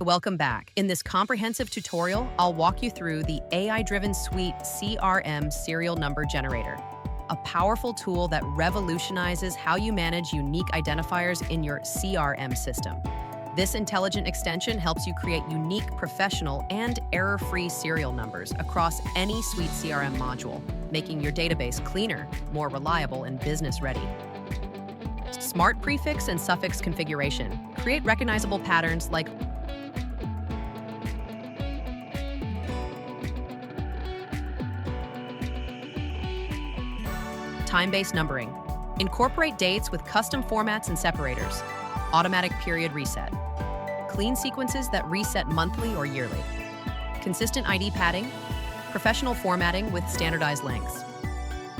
Welcome back. In this comprehensive tutorial, I'll walk you through the AI-driven SuiteCRM serial number generator, a powerful tool that revolutionizes how you manage unique identifiers in your CRM system. This intelligent extension helps you create unique, professional, and error-free serial numbers across any SuiteCRM module, making your database cleaner, more reliable, and business-ready. Smart Prefix and Suffix Configuration. Create recognizable patterns like time-based numbering. Incorporate dates with custom formats and separators. Automatic period reset. Clean sequences that reset monthly or yearly. Consistent ID padding. Professional formatting with standardized lengths.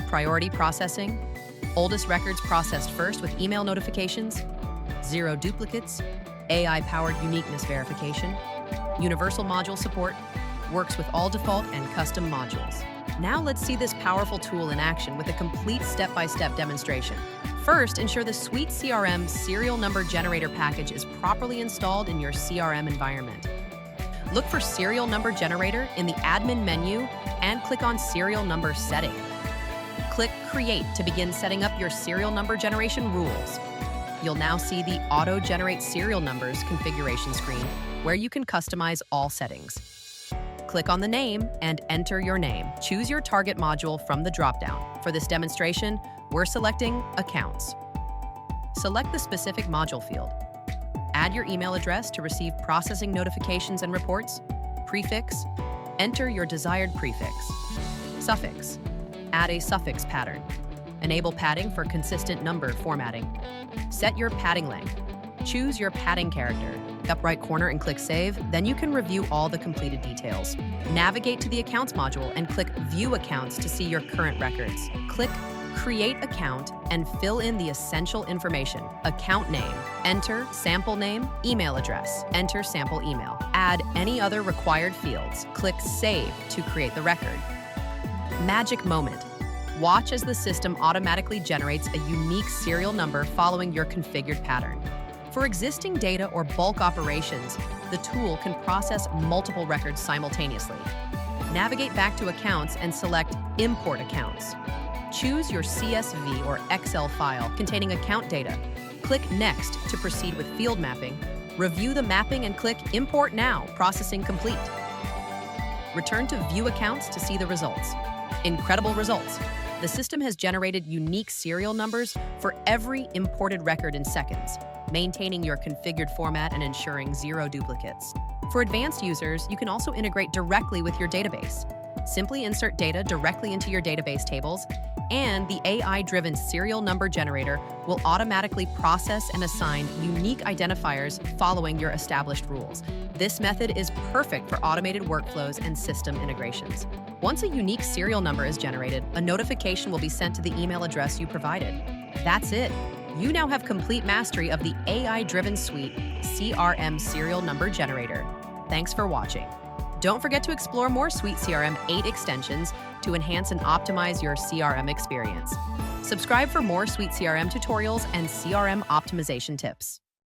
Priority processing. Oldest records processed first with email notifications. Zero duplicates. AI-powered uniqueness verification. Universal module support. Works with all default and custom modules. Now let's see this powerful tool in action with a complete step-by-step demonstration. First, ensure the SuiteCRM serial number generator package is properly installed in your CRM environment. Look for Serial Number Generator in the admin menu and click on Serial Number Setting. Click Create to begin setting up your serial number generation rules. You'll now see the Auto-Generate Serial Numbers configuration screen where you can customize all settings. Click on the name and enter your name. Choose your target module from the dropdown. For this demonstration, we're selecting Accounts. Select the specific module field. Add your email address to receive processing notifications and reports. Prefix. Enter your desired prefix. Suffix. Add a suffix pattern. Enable padding for consistent number formatting. Set your padding length. Choose your padding character. Up right corner and click Save, then you can review all the completed details. Navigate to the Accounts module and click View Accounts to see your current records. Click Create Account and fill in the essential information. Account name, enter sample name, email address, enter sample email. Add any other required fields. Click Save to create the record. Magic moment. Watch as the system automatically generates a unique serial number following your configured pattern. For existing data or bulk operations, the tool can process multiple records simultaneously. Navigate back to Accounts and select Import Accounts. Choose your CSV or Excel file containing account data. Click Next to proceed with field mapping. Review the mapping and click Import Now, processing complete. Return to View Accounts to see the results. Incredible results! The system has generated unique serial numbers for every imported record in seconds, maintaining your configured format and ensuring zero duplicates. For advanced users, you can also integrate directly with your database. Simply insert data directly into your database tables, and the AI-driven serial number generator will automatically process and assign unique identifiers following your established rules. This method is perfect for automated workflows and system integrations. Once a unique serial number is generated, a notification will be sent to the email address you provided. That's it. You now have complete mastery of the AI-driven SuiteCRM serial number generator. Thanks for watching. Don't forget to explore more SuiteCRM 8 extensions to enhance and optimize your CRM experience. Subscribe for more SuiteCRM tutorials and CRM optimization tips.